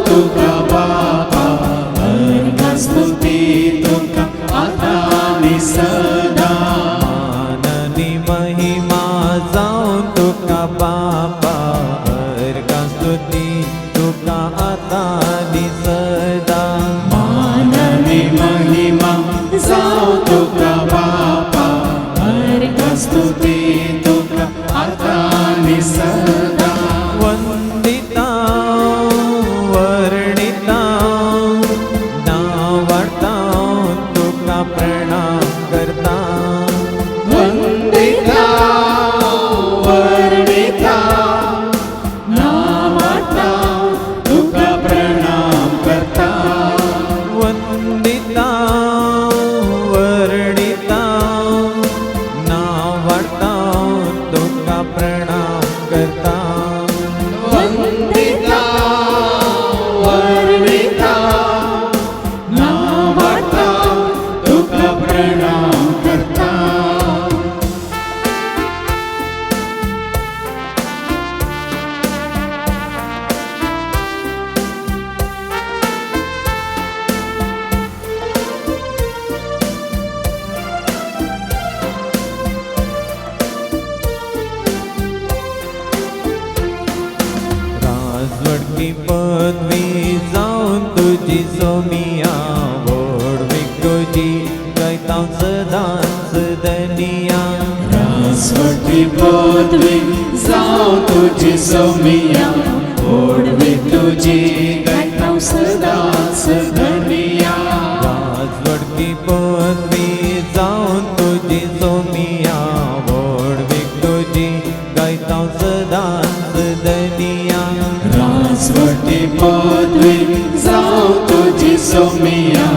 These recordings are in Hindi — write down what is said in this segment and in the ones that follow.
तुका बापा अर्घा स्तुती तुका आता आणि सदा माननी महिमा जाऊं तुका बापा अर्घा स्तुती तुका आता आणि सदा माननी महिमा जाऊ तुका बापा अर्घा स्तुती तुका आता आणि सदा वंदिता वर्णिता नावार्ता तुका प्रणाम करता वंदिता वर्णिता नावार्ता तुका प्रणाम करता वंदिता वर्णिता नावार्ता तुका प्रणाम करता वंदिता वर्णिता नावार्ता तुका प्रणाम करता राजवडकी पदवी जाऊन तुझी सोमिया वडवीक तुझी गायता सदांच दनिया राजवटी पदवी जाऊ तुझी सौमिया ओढवी तुझी गायता सदाच धनिया राजवडकी पदवी जाऊन तुझी सोमिया वडवीक तुझी गायता सदांच दनिया राजवटी पदवी जाऊ तुझी सौमिया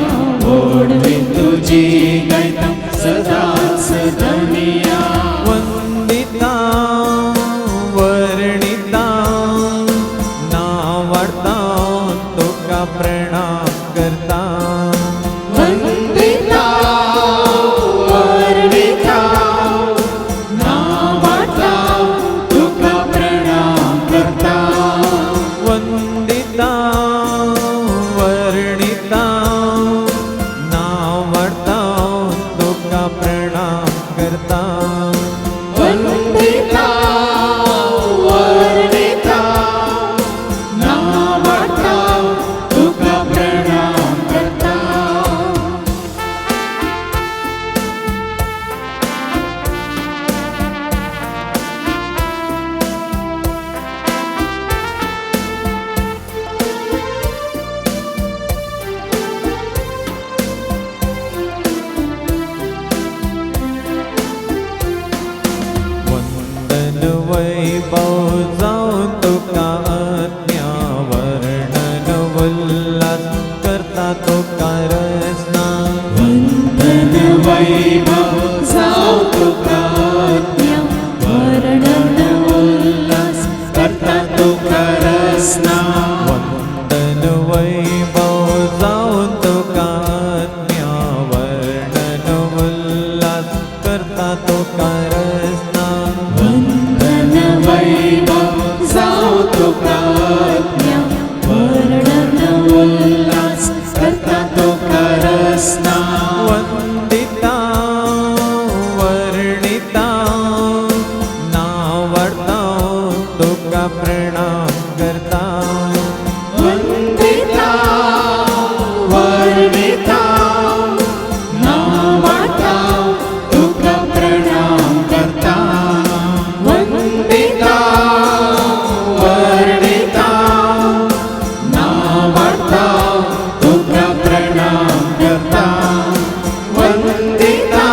ओढवी तुझी गायता सदाच धनिया वंदिता वर्णिता नावार्ता तुका प्रणाम करता वंदिता वर्णिता नावार्ता तुका प्रणाम करता वंदिता वर्णिता नावार्ता तुका प्रणाम करता वंदिता वर्णिता नावार्ता तुका प्रणाम करता वंदन वैभव जाऊन तुका आज्ञा वर्णन उल्हास करता तुका रसना वंदन वैभव जाऊ तुका आज्ञा वर्णन उल्हास करता तुका रसना वंदन वैभव जाऊन तुका आज्ञा वर्णन उल्हास करता तुका रसना वंदन वैभव जाऊ तुका आज्ञा वर्णन उल्हास करता तुका रसना वंदिता वर्णिता नावार्ता तुका प्रणाम करता वंदिता वर्णिता नावार्ता तुका प्रणाम करता वंदिता वर्णिता नावार्ता तुका प्रणाम करता वंदिता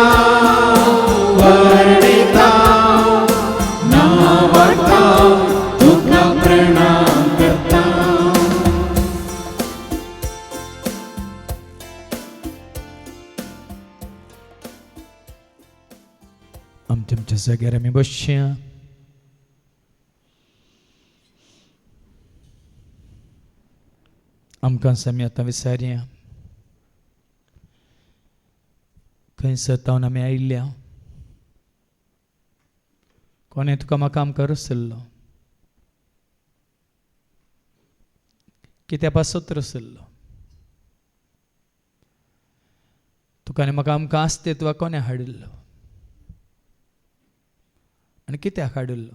वर्णिता नावार्ता तुका प्रणाम करता आमच्या जाग्यार आमी बसया आमकां आमी आतां विचारया खंय सतावन आमी आयिल्ल्या कोणें तुका म्हाका आमकां रसल्लो कित्या पासत रसल्लो तुका आनी म्हाका आमकां अस्तित्वा कोणे हाडिल्लो आनी कित्याक हाडिल्लो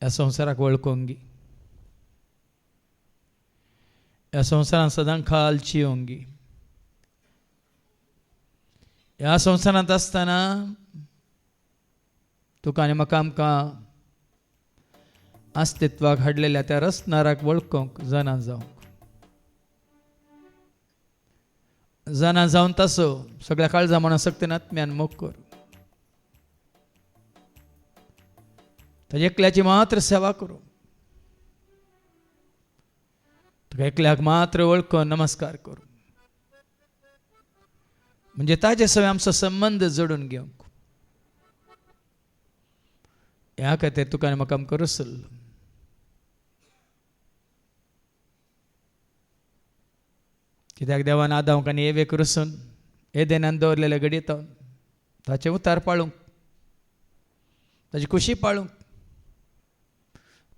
ह्या संवसाराक वळखोंगी ह्या संवसारांत सदां खाल जियोंगी ह्या संवसारांत आसतना तुका आनी म्हाका आमकां अस्तित्वाक हाडलेल्या त्या रचणाराक वळखोंक जाणा जावन तासो सगळ्या काळजा म्हणून सक्तीन आत्म्यान मोग कर ताजे एकल्याची मात्र सेवा करूं तुका एकल्याक मात्र वळखून नमस्कार करूं म्हणजे ताजे सवय आमचो संबंध जोडून घेवंक ह्या खातीर तुका आनी म्हाका आमकां रसल्लो कित्याक देवान आदामाक आनी एवेक रसून एदेनान दवरलेले घडयेतावन ताचे उतार पाळूंक ताची खुशी पाळूंक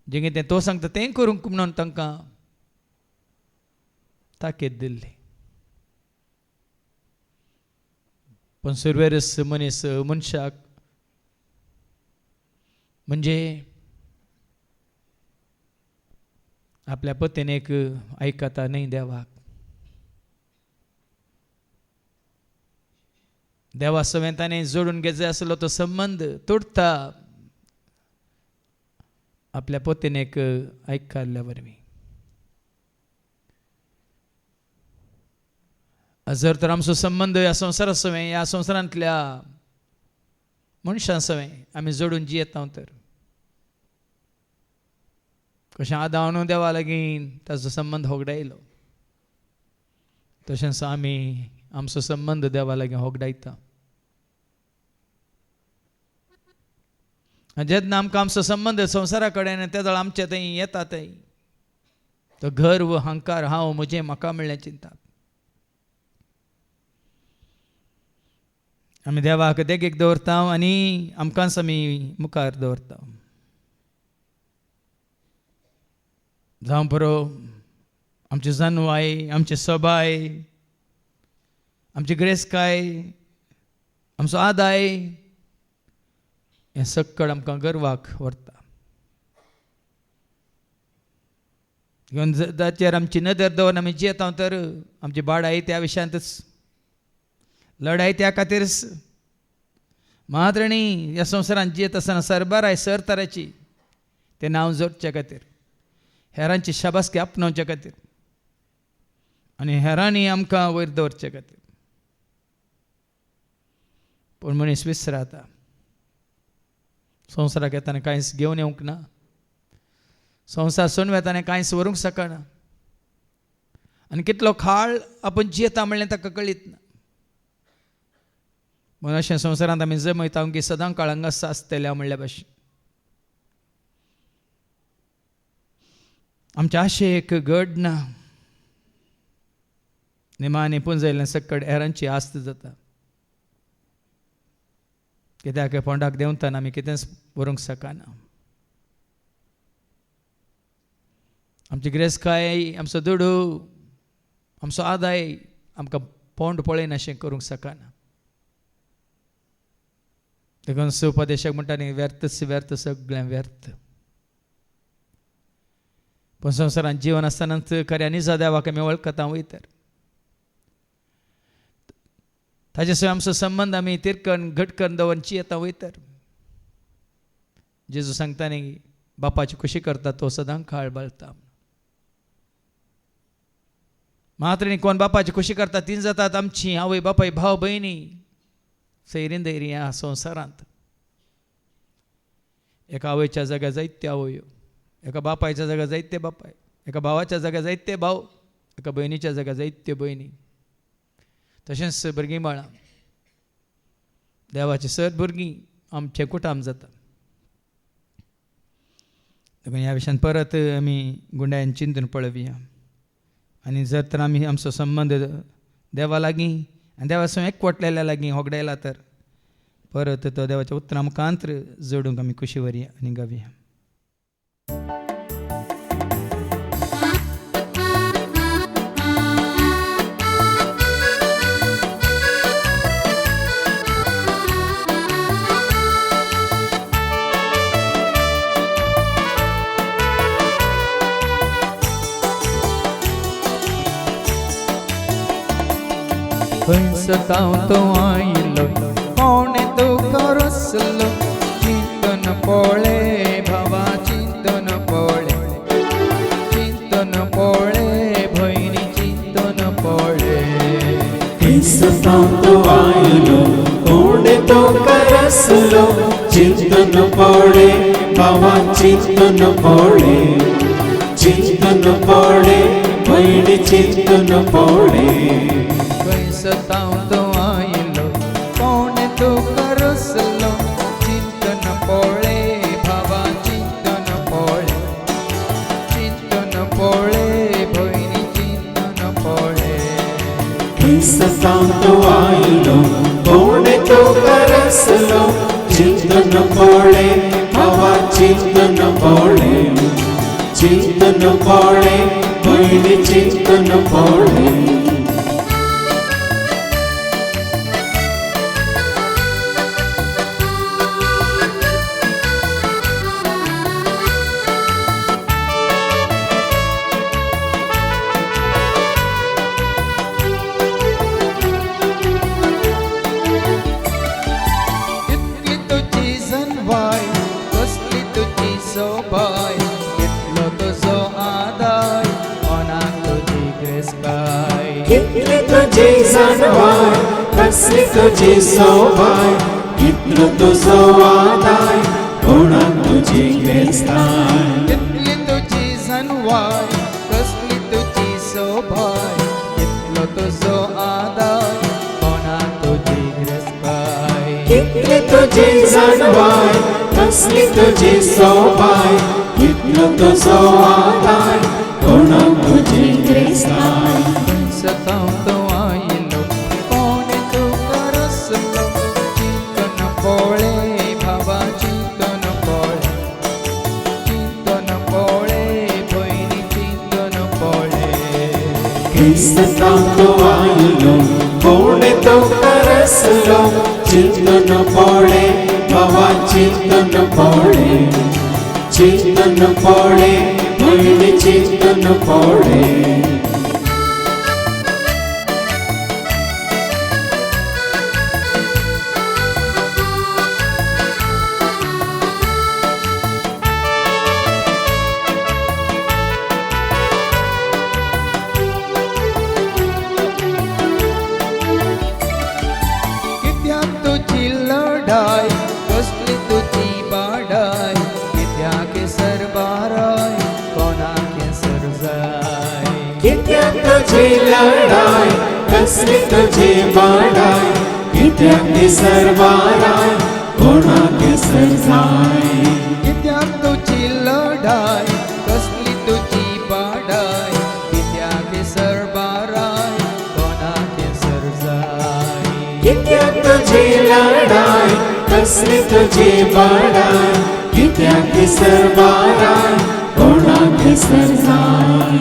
जें कितें तो सांगता तें करूंक म्हणून तांकां ताकीद दिल्ली पण सुरवेरस मनीस मनशाक म्हणजे आपल्या पतीन एक आयकता न्ही देवा सवें ताणें जोडून घेतले आसलो तो संबंध तोडता आपल्या पतीन एक आयकल्ल्या वरवीं जर तर आमचो संबंध ह्या संवसारा सवें ह्या संवसारांतल्या मनशां सवें आमी जोडून जियेता तर कशें आदावानू देवा लागीं ताचो संबंध होगडायलो तशेंच आमी आमचो संबंध देवा लागीं होगडायता जेन्ना आमकां आमचो संबंध संवसारा कडेन तेदळ आमचे थंय येता थंय तो गर्व अहंकार हांव म्हजें म्हाका म्हणलें चिंता आमी देवाक देगेक दवरता आनी आमकांच आमी मुखार दवरता जावं बरो आमची जानवाय आमची सबाय आमची गिरेस्तकाय आमचो आदाय हें सक्कळ आमकां गर्वाक व्हरता घेवन ताचेर आमची नदर दवरून आमी जियेता तर आमची बाडाई त्या विशयांतच लढाई त्या खातीरच मात्र न्ही ह्या संवसारांत जियेत आसतना सरबाराय सर तराची तें नांव जोडचे खातीर हेरांची शाबासकी आपणावचे खातीर आनी हेरांनी आमकां वयर दवरचे खातीर पूण मनीस विसराता संवसाराक येताना कांयच घेवन येवंक ना संवसार सोडून वेताना कांयच व्हरूंक शकना आनी कितलो काळ आपूण जियेता म्हणलें ताका कळीत ना म्हणून अशें संवसारांत आमी जमयता की सदां काळ हांगा आसतल्या म्हणल्या भाशेन आमच्या आशेक घड ना निमाणी पुंजयल्लें सक्कड हेरांची आस्त जाता कित्याक पोंडाक देंवतना आमी कितेंच व्हरूंक शकना आमची गिरेस्तकाय आमचो दुडू आमचो आदाय आमकां पोंड पळयन अशें करूंक शकना देखून सुपदेशक म्हणटा न्ही व्यर्थ सगळें व्यर्थ पण संवसारांत जिवन आसतनाच खऱ्या निजा देवाक आमी वळखता वयतर ताचे सवाय आमचो संबंध आमी तिरकन घटकन दवरून जियेता वयतर जेजू सांगता न्ही बापाची खुशी करता तो सदां काळ बाळता मात्र न्ही कोण बापाची खुशी करता तीं जातात आमची आवय बापाय भाव भयणी सैरीन दैरी ह्या संवसारांत एका आवयच्या जाग्यार जायत्यो आवयो एका बापायच्या जाग्यार जायते बापाय एका भावाच्या जाग्यार जायते भाव एका भयणीच्या जाग्यार जायत्यो भयणी तशेंच भुरगीं बाळां देवाची सत भुरगीं आमचे कुटाम जाता देखून ह्या विशयान परत आमी गुंडाळ्यान चिंतून पळोवया आनी जर तर आमी आमचो संबंध देवा लागीं आनी देवा सो एकवटलेल्या लागीं होगडायला तर परत तो देवाच्या उतरां मुखांत्र जोडूंक आमी खुशी व्हरया आनी गावया सतावतो आयलो कोणे दुःख रसलो चिंतन पळे भावा चिंतन पळे भयनी चिंतन पळे सतावतो आयलो कोणे तो करसलो चिंतन पळे भावा चिंतन पळे भयनी चिंतन पळे सतावतो आयलो कोणे दुःख रसलो चिंतन पळे भावा चिंतन पळे भयनी चिंतन पळे सतावतो आयलो कोणे तो करसलो चिंतन पळे भावा चिंतन पळे भयनी चिंतन पळे कसली तुझी सोबाय कितलो तुझो आदाय मनाक तुझी ग्रेस काय कितली तुझी जाणवाय कसली तुझी सोबाय कितलो तुझो आदाय कोणाक तुझी ग्रेस काय कितली तुझी जाणवाय कसली तुझी सोबाय कितलो तुझो आदाय कोणाक तुझी ग्रेस काय कितली तुझी जाणवाय कसली तुझी सोबाय कितलो तुझो आदाय कोणाक तुझी ग्रेस काय सतावतो आयलो कोणे दुःख रसलो चिंतन पळे भावा चिंतन पळे भयनी चिंतन पळे सतावतो आयलो कोणे तो करसलो चिंतन पळे भावा चिंतन पळे भयनी चिंतन पळे कित्याक तुझी लढाई कसली तुझी बाडाई कित्याक सरबाराय कोणाक सरजाय कित्याक तुझी लढाई कसली तुझी बाडाई कित्याक सरबाराय कोणाक सरजाय कित्याक तुझी लढाई कसली तुझी बाडाई कित्याक सरबाराय कोणाक सरजाय कित्याक तुझी लढाई कसली तुझी बाडाई कित्याक सरबाराय कोणाक सरजाय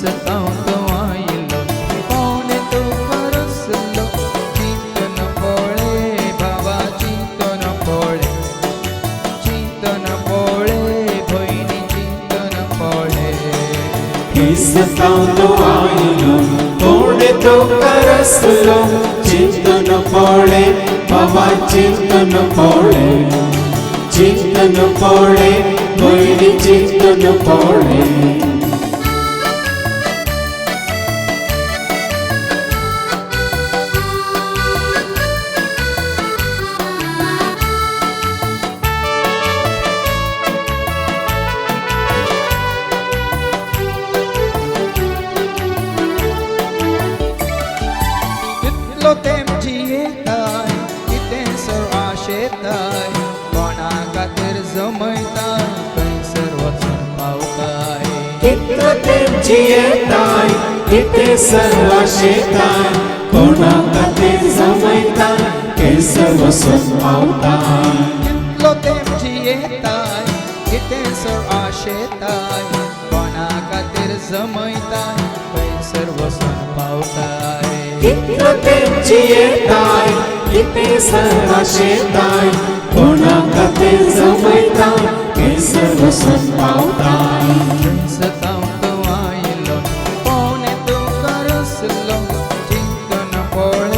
सतावतो आयलो कोणे दुःख रसलो चिंतन पळे भावा चिंतन पळे भयनी चिंतन पळे सतावतो आयलो कोणे तो करसलो चिंतन पळे भावा चिंतन पळे भयनी चिंतन पळे कितलो तेंप जियेताय कितेंसर आशेताय कोणा खातीर जमयताय खंयसर वचून पावताय कितलो तेंप जियेताय कितें सर्व शेताय कोणा खातीर जमयताय केसर वचून पावताय कितलो तेंप जियेताय कितेंसर आशेताय कोणा खातीर जमयताय खंयसर वचून पावताय कितलो तेंप जियेताय कितें सर्व शेताय कोणा खातीर जमयताय केसर वचून पावताय सतावतो आयलो कोणे दुःख रसलो चिंतन पळे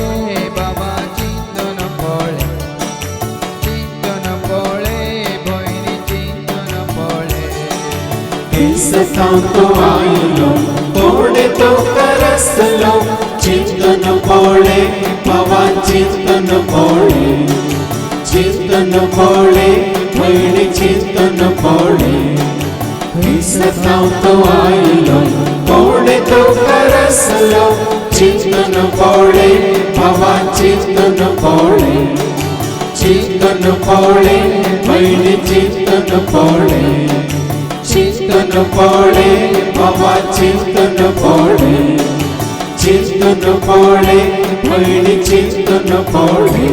सतावतो आयलो कोणे तो करसलो चिंतन पोळे भावा चिंतन पोळे चिंतन पोळे भयणी चिंतन पोळे सतावतो आयलो कोणे तो करसलो चिंतन पोळे भावा चिंतन पोळे चिंतन पोळे भयणी चिंतन पोळे चिंतन पोळे भावा चिंतन पोळे चिंतन पोळे भयणी चिंतन पोळे.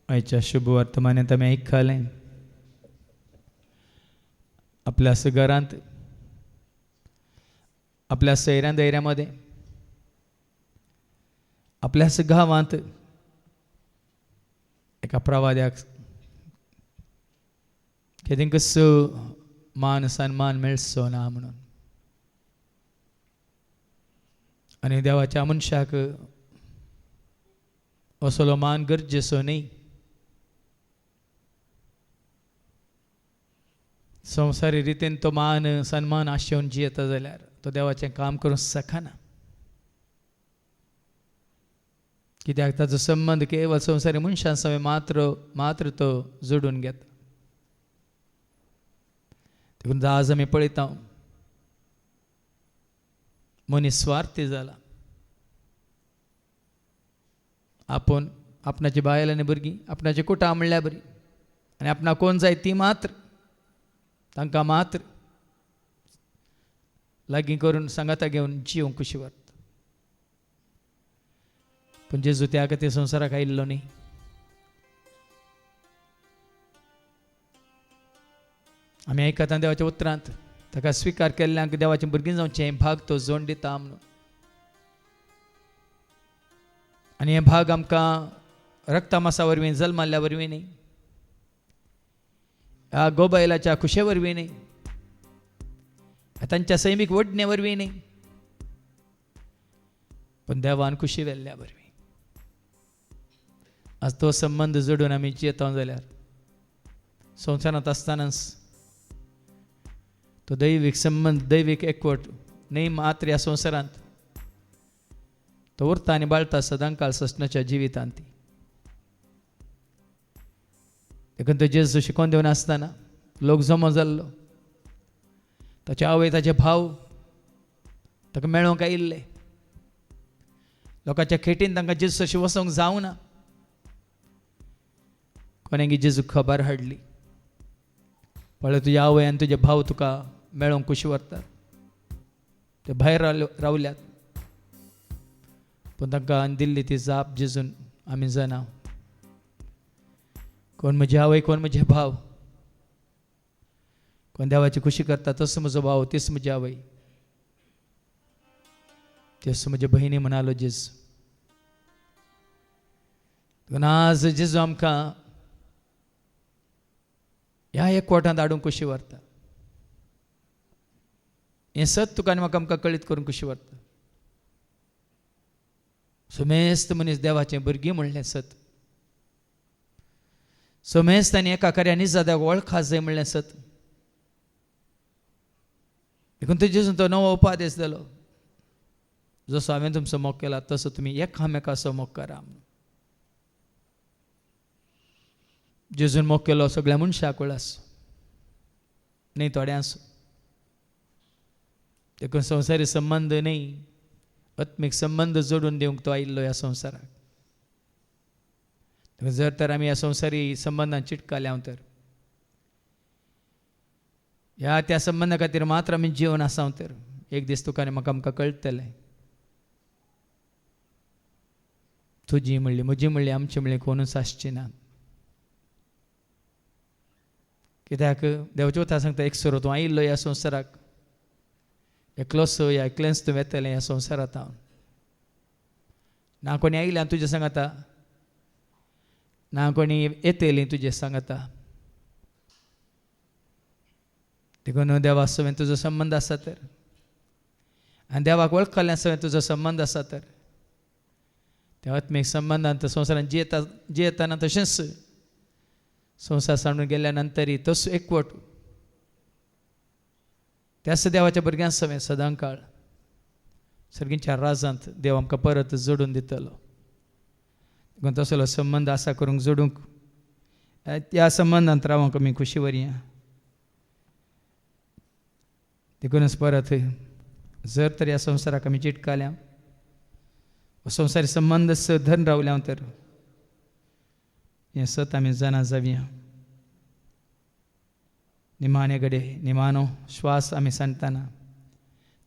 आयच्या शुभ वर्तमानात आमी आयकलें आपल्या घरांत आपल्या सैऱ्या दैऱ्यामध्ये आपल्या गांवांत एका प्रवाद्याक की तांकां मान सन्मान मेळचो ना म्हणून आनी देवाच्या मनशाक असलो मान गरजेचो न्ही. संवसारी रितीन तो मान सन्मान आशेवन जियेता जाल्यार तो देवाचें काम करूंक शकना. कित्याक ताचो संबंध केवळ संवसारी मनशां सवय मात्र तो जोडून घेता. देखून आज आमी पळयता मनीस स्वार्थी जाला. आपूण आपणाची बायल आनी भुरगीं आपणाची कुटां म्हणल्यार बरी आनी आपणाक कोण जाय ती मात्र तांकां मात्र लागीं करून सांगाता घेवन जिवंक कशी वता. पूण जेजू त्या खातीर संवसाराक आयिल्लो न्ही. आमी आयकता देवाच्या उतरांत ताका स्विकार केल्ल्यांक देवाचीं भुरगीं जावचें हें भाग तो जोड दिता म्हणून. आनी हें भाग आमकां रक्ता मांसा वरवीं जल्माल्या वरवीं न्ही, ह्या गोबायलाच्या खुशे वरवीं न्ही, तांच्या सैमीक वडणे वरवीं न्ही, पण देवान खुशी वेल्ल्या वरवीं. आज तो संबंध जोडून आमी जियेता जाल्यार संवसारांत आसतनाच तो दैवीक संबंध दैवीक एकवट न्ही मात्र ह्या संवसारांत तो उरता आनी बाळटा सदांकाळ ससनाच्या जिवितांत. देखून तो जेजू शिकोवन दिवन आसतना लोक जमो जाल्लो, ताचे आवय ताचे भाव ताका मेळोवंक आयिल्ले. लोकांच्या खेटीन तांकां जेजू अशी वसोंक जावना. कोणेंगी जेजू खबर हाडली, पळय तुज्या आवय आनी तुजे भाव तुका मेळोवंक कशी व्हरतात. ते भायर रावल्यात, पूण तांकां दिल्ली ती जाप जेजून आमी जाणा. कोण म्हजी आवय, कोण म्हजे भाव, कोण देवाची खुशी करता तसो म्हजो भाव, तीच म्हजी आवय, तेच म्हजे भयणी म्हणालो जेजू. पूण आज जेजू आमकां ह्या एकवटांत हाडूंक कशी व्हरता. हें सत तुका आनी म्हाका आमकां कळीत करून कशी व्हरता. सोमेस्त मनीस देवाचें भुरगीं म्हणलें सत. सोमेस्त आनी एका खऱ्या निजाद्याक वळखा जाय म्हणलें सत. देखून तेजेसून तो नवो उपादेश जालो, जसो हांवें तुमचो मोग केला तसो तुमी एकामेकाचो मोग करा. जेजून मोग केलो सगळ्या मनशाक वळ आसो न्ही थोड्यांचो. देखून संवसारी संबंध न्ही, आत्मीक संबंध जोडून दिवंक तो आयिल्लो ह्या संवसाराक. जर तर आमी ह्या संवसारी संबंधांत चिटकाल्या तर ह्या त्या संबंधा खातीर मात्र आमी जिवन आसा तर एक दीस तुका आनी म्हाका आमकां कळटलें. तुजी म्हणली, म्हजी म्हणली, आमची म्हणली कोणूच आसची ना. कित्याक देवाच्या उतरां सांगता एक सरो तूं आयिल्लो ह्या संवसाराक, एकलोसो या एकलेंच तूं वेतलें ह्या संवसारांत. हांव ना कोणी आयल्यां तुजे सांगता, ना कोणी येतलीं तुजे सांगता. देखून देवा सवय तुजो संबंध आसा तर, आनी देवाक वळखल्या सवय तुजो संबंध आसा तर, त्या आत्मीक संबंधांत संवसारांत जियेतना तशेंच संसार सांडून गेल्यानंतरही तसो एकवट त्याच देवाच्या भुरग्यां समेत सदांकाळ सर्गींच्या राजांत देव आमकां परत जोडून दितलो. देखून तसलो संबंध आसा करूंक जोडूंक ह्या संबंधांत रावंक आमी खुशी वरया. देखूनच परत जर तर ह्या संवसाराक आमी चिटकाल्या संवसारी संबंध धरून रावल्या तर हें सत आमी जाणा जावया. निमाणे घडे निमाणो श्वास आमी सांगतना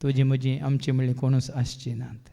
तुजी म्हजी आमची म्हणली कोणूच आसची नात.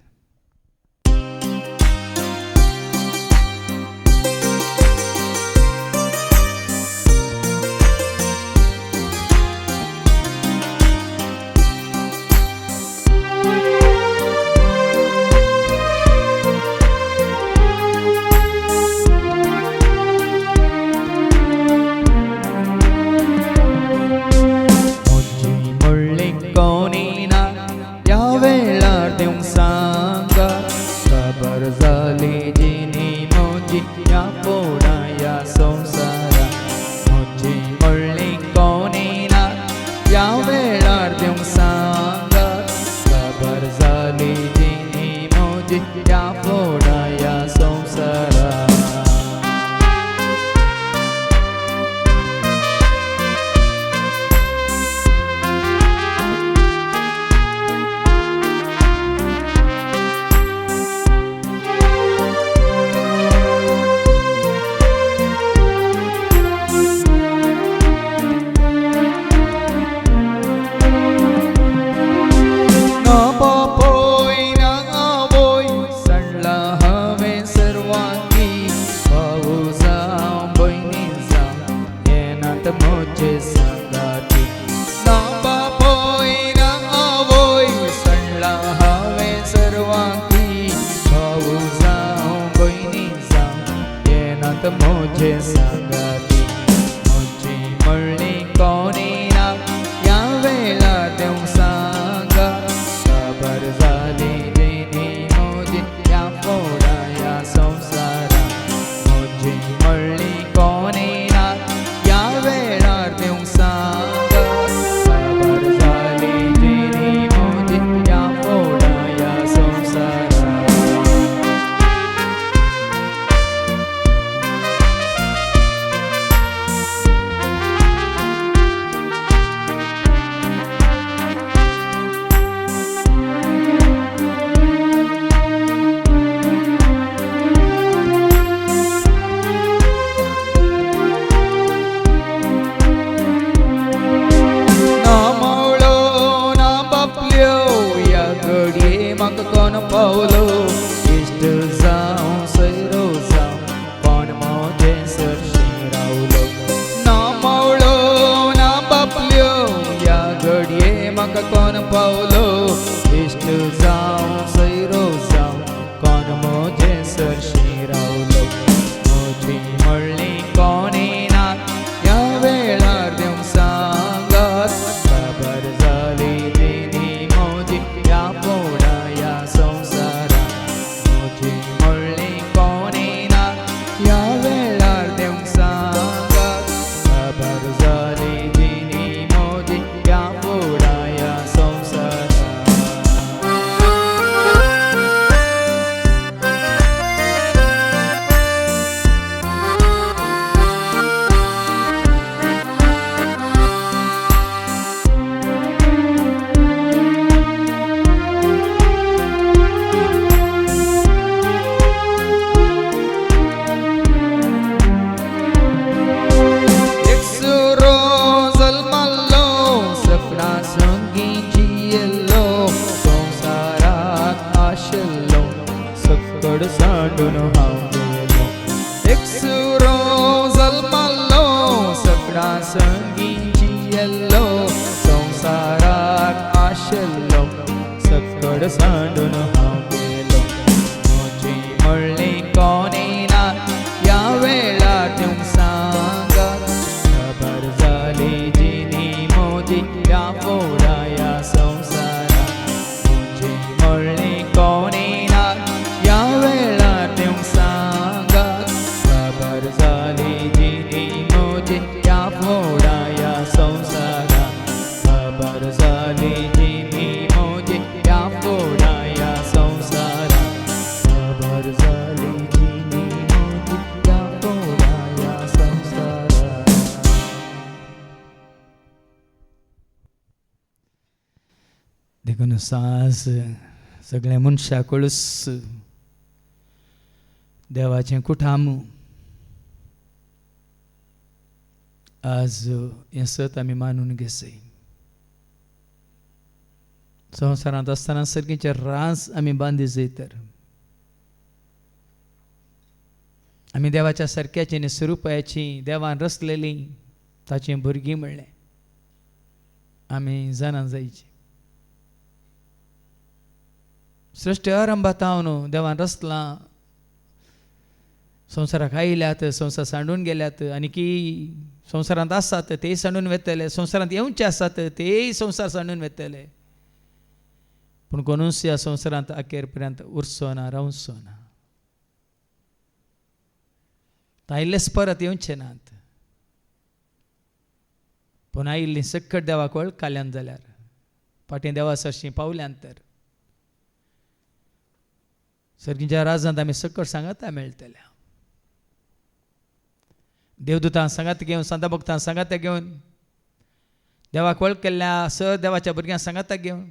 देखून सास सगळे मनशा कळूस देवाचें कुठाम आज हें सत आमी मानून घेसय. संवसारांत आसतना सर्गीचे रास आमी बांदी जैतर आमी देवाच्या सारक्याची आनी स्वरुपाची देवान रचलेली ताची भुरगीं म्हणलें आमी जाणां जायची. सृश्टी आरंभात न्हू देवान रचलां, संवसाराक आयल्यात, संवसार सांडून गेल्यात आनी की संवसारांत आसात तेय सांडून वेतले, संवसारांत येवचे आसात तेय संवसार सांडून वेतले, पूण कोणूच ह्या संवसारांत अखेर पर्यंत उरचो ना, रावचो ना. आयिल्लेच परत येवचे नात, पूण आयिल्लीं सकट देवाक वळखल्यान जाल्यार फाटीं देवा सरशीं पावल्यांतर सर्गीच्या राजांत आमी सकट सांगाता मेळटल्या. देवदूतां सांगात घेवन, संत भक्तां सांगात घेवन, देवाक वळखल्या सर देवाच्या भुरग्यांक सांगात घेवन,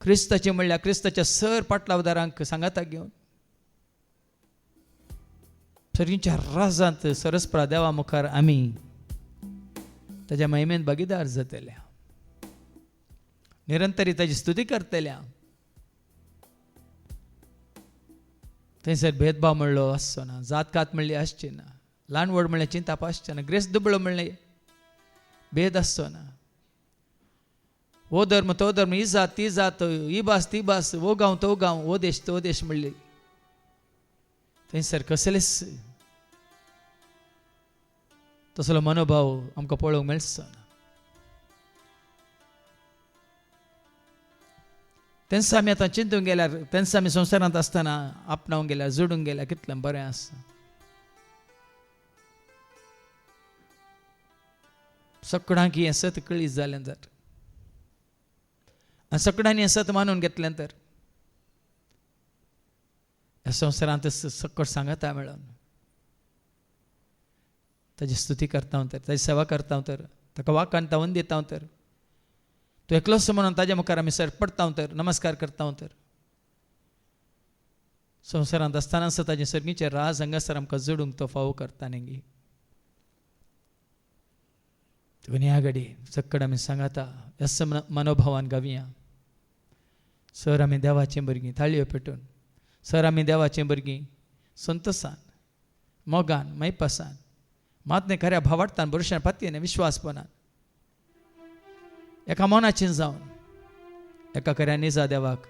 क्रिस्ताची म्हणल्यार क्रिस्ताच्या सर पाटलावदारांक सांगात घेवन सर्गीच्या राजांत सरस्प्रा देवा मुखार आमी ताच्या महिमेंत भागीदार जातल्या, निरंतरी ताची स्तुती करतल्या. थंयसर भेदभाव म्हणलो आसचो ना, जात कात म्हणली आसची ना, ल्हान व्हड म्हणलें चिंताप आसचें ना, ग्रेस दुबळो म्हणलें भेद आसचो ना. हो धर्म तो धर्म, ही जात ती जात, ही भास ती भास, वो गांव तो गांव, वो देश तो देश म्हणली थंयसर कसलेच तसलो मनोभाव आमकां पळोवंक मेळचो ना. तेंच आमी आतां चिंतूंक गेल्यार, तेंच आमी संवसारांत आसतना आपणावंक गेल्यार, जोडूंक गेल्यार कितलें बरें आसा. सगळ्यांक हें सत कळीत जालें तर आनी सगळ्यांनी हें सत मानून घेतलें तर ह्या संवसारांत सकट सांगता मेळोन ताची स्तुती करता तर, ताची सेवा करता तर, ताका वाकान तावन दिता तर, तूं एकलोच म्हणून ताज्या मुखार आमी सरपडता तर, नमस्कार करता तर, संवसारांत आसतना ताजे सर्गीचे राज हांगासर आमकां जोडूंक तो फावो करता न्ही. देखून ह्या घडी सक्कड आमी सांगाता ह्या मनोभावान गावया. सर आमी देवाचें भुरगीं ताळयो पेटोवन, सर आमी देवाचें भुरगीं संतोशान, मोगान, मैपासान, मातने खऱ्या भावार्थान, भरवशान, पातयेन, विश्वासपणान एका मनाचें जावन एका खऱ्या निजा देवाक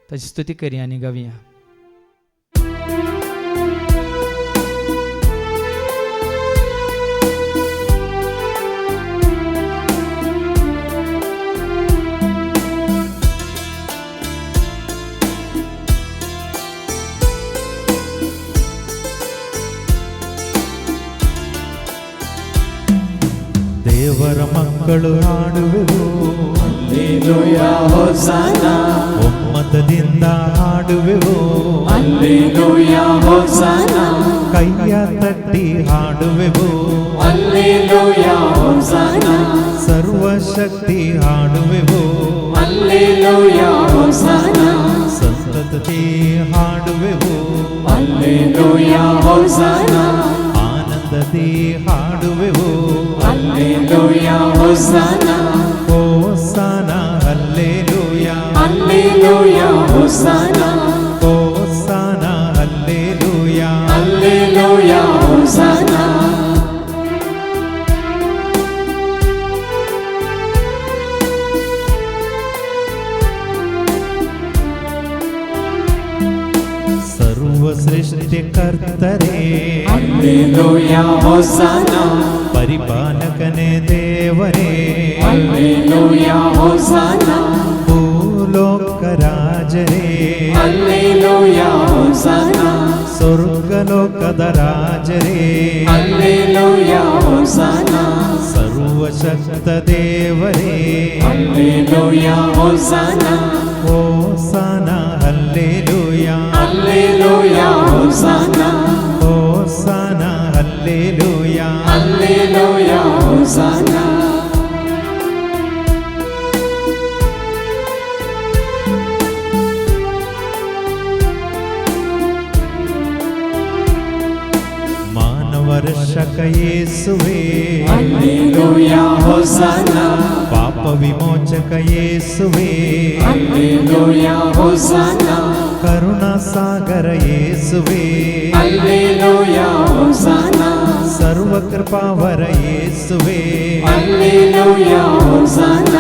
ताची स्तुती करया आनी गावया. ದೇವರ ಮಕ್ಕಳು ಹಾಡುವೆವು ಹಲ್ಲೆಲೂಯಾ ಹೋಸಾನಾ, ಒಮ್ಮತದಿಂದ ಹಾಡುವೆವು ಹಲ್ಲೆಲೂಯಾ ಹೋಸಾನಾ, ಕೈಯ ತಟ್ಟಿ ಹಾಡುವೆವು ಹಲ್ಲೆಲೂಯಾ ಹೋಸಾನಾ, ಸರ್ವಶಕ್ತಿ ಹಾಡುವೆವು ಹಲ್ಲೆಲೂಯಾ ಹೋಸಾನಾ, ಸಂತತತೆ ಹಾಡುವೆವು ಹಲ್ಲೆಲೂಯಾ ಹೋಸಾನಾ, ಆನಂದತೆ ಹಾಡುವೆವು ಹಲ್ಲೆಲೂಯಾ ಹೋಸಾನಾ, ಹೋಸಾನಾ ಹಲ್ಲೆಲೂಯಾ, ಹಲ್ಲೆಲೂಯಾ ಹೋಸಾನಾ, ಹೋಸಾನಾ ಹಲ್ಲೆಲೂಯಾ, ಹಲ್ಲೆಲೂಯಾ ಹೋಸಾನಾ. ಸರ್ವ ಸೃಷ್ಟಿಕರ್ತರೇ ಹಲ್ಲೆಲೂಯಾ ಹೋಸಾನಾ, ಪರಿಪಾಲಕನೇ ದೇವರೇ ಹಲ್ಲೆಲೂಯಾ ಹೋಸಾನಾ, ಭೂಲೋಕ ರಾಜರೇ ಹಲ್ಲೆಲೂಯಾ ಹೋಸಾನಾ, ಸ್ವರ್ಗಲೋಕದ ರಾಜರೇ ಹಲ್ಲೆಲೂಯಾ ಹೋಸಾನಾ, ಸರ್ವಶಕ್ತ ದೇವರೇ ಹಲ್ಲೆಲೂಯಾ ಹೋಸಾನಾ, ಹೋಸಾನಾ ಹಲ್ಲೆಲೂಯಾ, ಹಲ್ಲೆಲೂಯಾ ಹೋಸಾನಾ, ಹೋಸಾನಾ ಹಲ್ಲೆಲೂಯಾ, ಹಲ್ಲೆಲೂಯಾ ಹೋಸಾನಾ. ಹೋಸನ ಪಾಪ ವಿಮೋಚಕ ಯೇಸುವೇ ಹಲ್ಲೆಲೂಯ ಹೋಸನ ಕರುಣಾ ಸಾಗರ ಯೇಸುವೇ ಹಲ್ಲೆಲೂಯ ಹೋಸನ ಸರ್ವಕೃಪಾವರ ಯೇಸುವೇ ಹಲ್ಲೆಲೂಯ ಹೋಸನ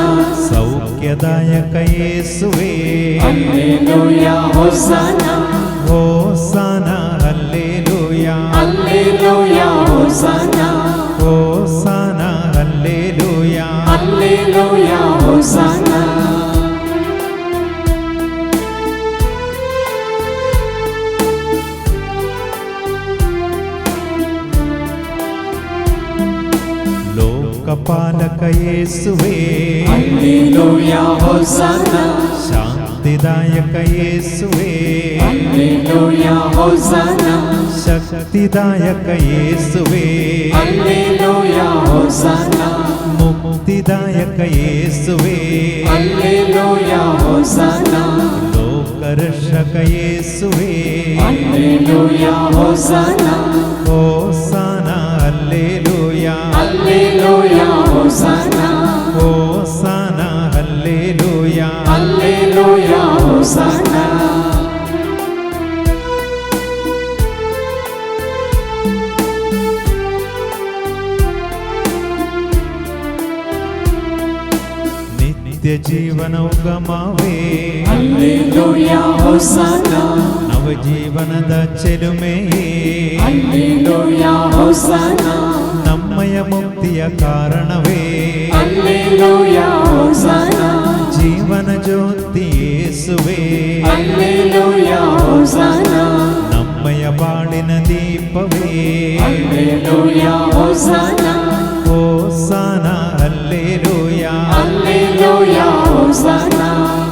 ಸೌಖ್ಯದಾಯಕ ಯೇಸುವೇ ಹಲ್ಲೆಲೂಯ ಹೋಸನ ಹೋಸನ ಹಲ್ಲೆಲೂಯ ಹಲ್ಲೆಲೂಯ ಹೋಸನ ಹೋಸನ ಹಲ್ಲೆಲೂಯ ಹಲ್ಲೆಲೂಯ ಹೋಸನ ಲೋಕಪಾಲಕ ಯೇಸುವೇ ಹಲ್ಲೆಲೂಯ ಹೋಸನ ಶಾಂತಿದಾಯಕ ಯೇಸುವೇ ಹಲ್ಲೆಲೂಯ ಹೋಸನ ಶಕ್ತಿದಾಯಕ ಯೇಸುವೇ ಹಲ್ಲೆಲೂಯ ಹೋಸನ ಮುಕ್ತಿದಾಯಕ ಯೇಸುವೇ ಹಲ್ಲೆಲೂಯ ಹೋಸನ ಲೋಕರಕ್ಷಕ ಯೇಸುವೇ ಹಲ್ಲೆಲೂಯ ಹೋಸನ ಹೋಸನ ಹಲ್ಲೆಲೂಯ ಹಲ್ಲೆಲೂಯ ಹೋಸನ ಹೋಸನ ಹಲ್ಲೆಲೂಯ ಹಲ್ಲೆಲೂಯ ಹೋಸನ ನಿತ್ಯ ಜೀವನ ಉಗಮವೇ ಹಲ್ಲೆಲೂಯ ಹೋಸನ ನವಜೀವನದ ಚೆಲುಮೆಯೇ ಹಲ್ಲೆಲೂಯ ಹೋಸನ ನಮ್ಮಯ ಮುಕ್ತಿಯ ಕಾರಣವೇ ಹಲ್ಲೆಲೂಯ ಹೋಸನ ಜೀವನ ಜ್ಯೋತಿ ಯೇಸುವೇ ಹಲ್ಲೆಲೂಯ ಹೋಸನ ನಮ್ಮಯ ಬಾಳಿನ ದೀಪವೇ ಹಲ್ಲೆಲೂಯ ಹೋಸನ ಹೋಸನ ಹಲ್ಲೆಲೂಯ ಹಲ್ಲೆಲೂಯ ಹೋಸನ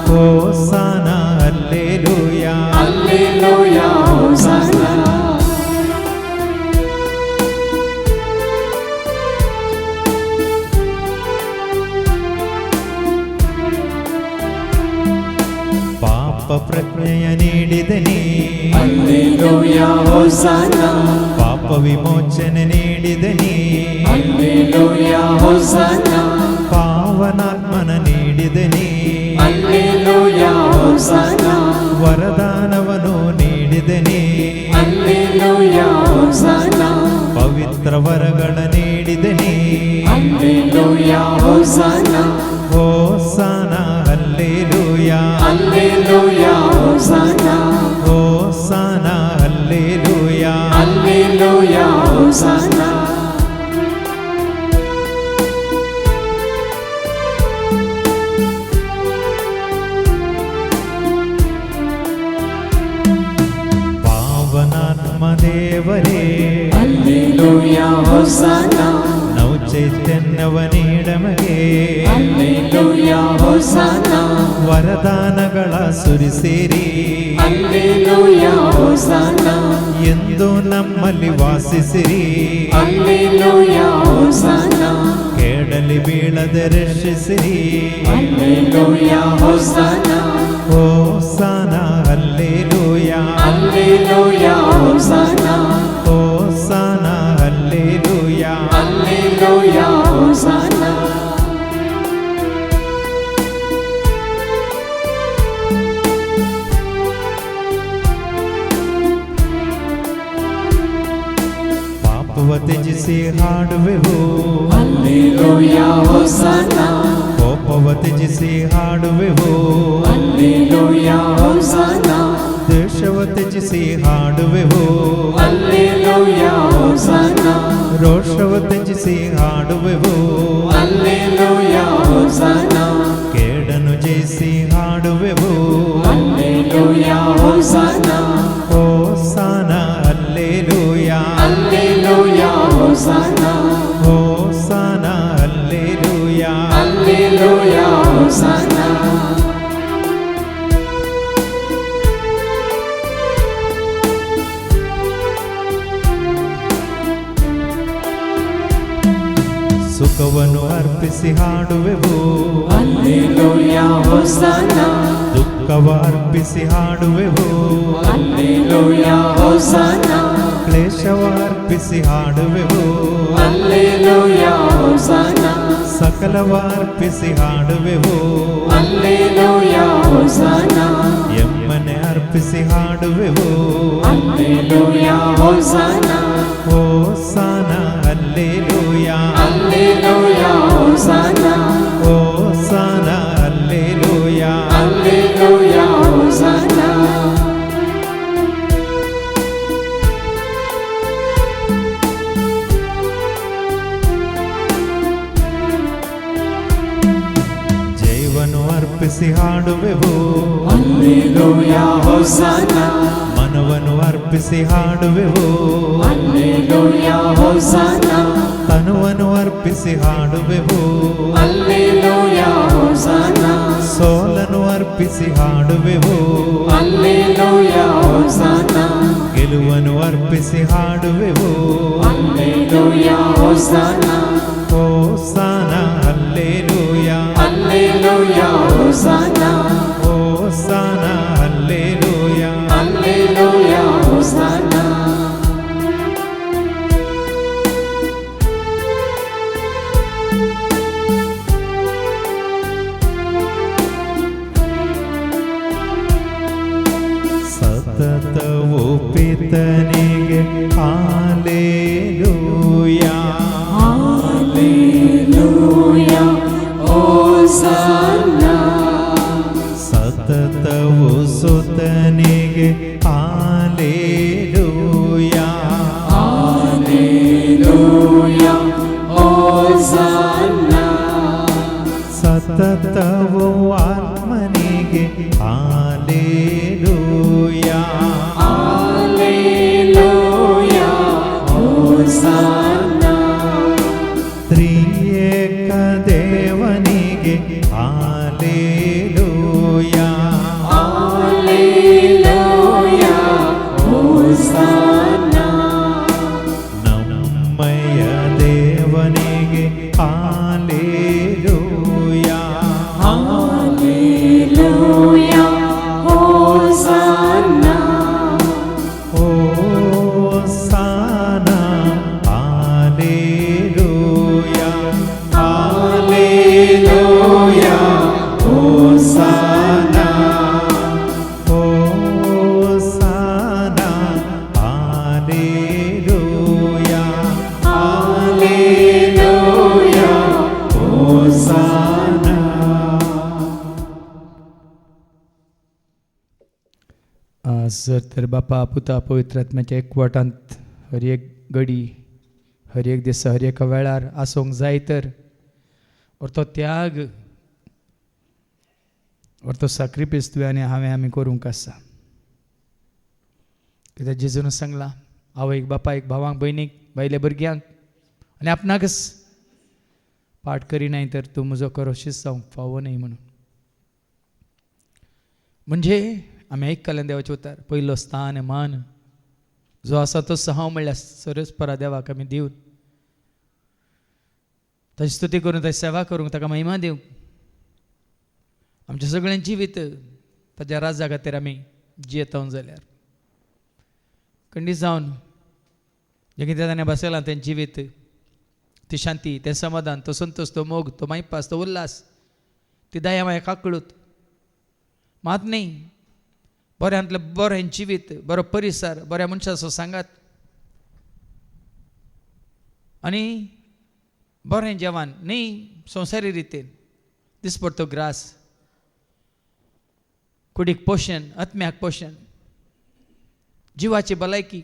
ಹೋಸನ ಹಲ್ಲೆಲೂಯ ಹಲ್ಲೆಲೂಯ ಹೋಸನ ಪಾಪ ಪ್ರಜ್ಞೆಯ ನೀಡಿದನೇ ಹಲ್ಲೆಲೂಯ ಹೋಸನ ಪಾಪ ವಿಮೋಚನೆ ನೀಡಿದನೇ ಹಲ್ಲೆಲೂಯ ಹೋಸನ ಪಾವನಾತ್ಮನ ನೀಡಿದನೇ ಹಲ್ಲೆಲೂಯ ಹೋಸನ ವರದಾನವನು ನೀಡಿದನೇ ಹಲ್ಲೆಲೂಯ ಹೋಸನ ಪವಿತ್ರ ವರಗಳ ನೀಡಿದನೇ ಹಲ್ಲೆಲೂಯ ಹೋಸನ ಹೋಸನ ಹಲ್ಲೆಲೂಯ ಹಲ್ಲೆಲೂಯ ಹೋಸನ ಹೋಸನ ಹಲ್ಲೆಲೂಯ ಹಲ್ಲೆಲೂಯ ಹೋಸನ ಪಾವನಾತ್ಮ ದೇವರೇ ಹಲ್ಲೆಲೂಯ ಹೋಸನ ನವಚೈತನ್ಯವ ನೀಡಮಗೆ ಹಲ್ಲೆಲೂಯ ಹೋಸನ ವರದಾನಗಳ ಸುರಿಸಿರಿ ಹಲ್ಲೆಲೂಯ ಹೋಸನ ಎಂದು ನಮ್ಮಲ್ಲಿ ವಾಸಿಸಿರಿ ಹಲ್ಲೆಲೂಯ ಹೋಸನ ಕೇಳಲಿ ಬೀಳದೆ ರಕ್ಷಿಸಿರಿ ಹಲ್ಲೆಲೂಯ ಹೋಸನ ಹೋಸನ ಹಲ್ಲೆಲೂಯ ಹಲ್ಲೆಲೂಯ ಹೋಸನ ಹೋಸನ ಹಲ್ಲೆಲೂಯ ಹಲ್ಲೆಲೂಯ ಹೋಸನ ಪಾಪವ ತ್ಯಜಿಸಿ ಹಾಡುವೆವು ಹಲ್ಲೆಲೂಯ ಹೋಸನ ಕೋಪವ ತ್ಯಜಿಸಿ ಹಾಡುವೆವು ಹಲ್ಲೆಲೂಯ ಹೋಸನ ದೇಶವ ತ್ಯಜಿಸಿ ಹಾಡುವೆವು ಹಲ್ಲೆಲೂಯ ಹೋಸನ ರೋಷವ ತ್ಯಜಿಸಿ ಹಾಡುವೆವು ಹಲ್ಲೆಲೂಯ ಹೋಸನ ಕೇಡನು ಜಯಿಸಿ ಹಾಡುವೆವು ಹಲ್ಲೆಲೂಯ ಹೋಸನ ಹೋಸನ ಹಲ್ಲೆಲೂಯ ಹಲ್ಲೆಲೂಯ ಹೋಸನ ಹೋಸನ ಹಲ್ಲೆಲೂಯ ಹಲ್ಲೆಲೂಯ ಹೋಸನ ಸುಖವನ್ನು ಅರ್ಪಿಸಿ ಹಾಡುವೆವು ಹಲ್ಲೆಲೂಯ ಹೋಸನ ದುಃಖವ ಅರ್ಪಿಸಿ ಹಾಡುವೆವು ಹಲ್ಲೆಲೂಯ ಹೋಸನ ಕ್ಲೇಶವ ಅರ್ಪಿಸಿ ಹಾಡುವೆವು ಹಲ್ಲೆಲೂಯ ಹೋಸನ ಸಕಲ ಸಕಲವಾರ್ಪಿಸಿ ಹಾಡುವೆವು Alleluia, Hosanna. ಎಮ್ಮನೆ ಅರ್ಪಿಸಿ ಹಾಡುವೆವು Alleluia, Hosanna. ಹೋಸಾನ ಹಲ್ಲೆಲೂಯಾ Alleluia, Hosanna. ಹೋಸಾನ ಹಲ್ಲೆಲೂಯಾ Alleluia, Hosanna. ಜೀವನು ಅರ್ಪಿಸಿ ಹಾಡುವೆವು Alleluia, Hosanna. ಮನವನ್ನು ಅರ್ಪಿಸಿ ಹಾಡುವೆವು Alleluia, Hosanna. ತನುವನ್ನು ಅರ್ಪಿಸಿ ಹಾಡುವೆವು Alleluia, Hosanna. ಸೋಲನು ಅರ್ಪಿಸಿ ಹಾಡುವೆವು Alleluia, Hosanna. ಗೆಲುವನ್ನು ಅರ್ಪಿಸಿ ಹಾಡುವೆವು Alleluia, Hosanna. ಹೋಸಾನ ಹಲ್ಲೆಲೂಯಾ Alleluia, Hosanna. ಹೋಸಾನ ಹಲ್ಲೆಲೂಯಾ Alleluia, Hosanna. ಸತತವು ಪಿತನಿಗೆ ಹಾಲೆಲೂಯಾ Alleluia, Hosanna. ಸತತವು ಸುತನಿಗೆ ಹಾಲೆಲೂಯಾ Alleluia, Hosanna. ಸತತವು ಆತ್ಮನಿಗೆ ಹಾಲೆಲೂಯಾ Alleluia, Hosanna. ತ್ರಿಯೇಕ ದೇವನಿಗೆ ಹಾಲೆಲೂಯಾ Alleluia, Hosanna. ನಮ್ಮಯ ದೇವನಿಗೆ ಹಾಲೆಲೂಯಾ Alleluia, Hosanna. ಹೋಸಾನ ಹಾಲೆಲೂಯಾ Alleluia, Hosanna. ಹೋಸಾನ ಹಾಲೆಲೂಯಾ Alleluia, Hosanna. सर तर बापा पुता पवित्र आत्म्याच्या एकवटांत हर एक घडी हर एक दिसा हर एका वेळार आसूंक जाय तर और तो त्याग और तो सॅक्रिफायस तुवें आनी हांवें आमी करूंक आसा कित्याक जेजून सांगलां आवयक बापायक भावांक भयणीक बायले भुरग्यांक आनी आपणाकच पाठ करिनाय तर तूं म्हजो करोशीस जावंक फावो न्हय म्हणून म्हणजे आमी आयकलें देवाचें उतर पयलो स्थान मान जो आसा तो हांव म्हणल्यार सरस्परा देवाक आमी दिवन ताची स्तुती करून ताची सेवा करूंक ताका महिमा दिवंक आमचें सगळें जिवीत ताच्या राजा खातीर आमी जियेतां जाल्यार खंडीत जावन जें कितें ताणें बसयलां तें जिवीत ती शांती तें समाधान तो संतोष तो मोग तो मायपास तो उल्हास ती दया माया काकळूत मात न्ही बऱ्यांतलें बरें जिवीत बरो परिसर बऱ्या मनशाचो सांगात आनी बरें जेवण न्ही संवसारी रितीन दिसपडतो ग्रास कुडीक पोशण आत्म्याक पोशण जिवाची भलायकी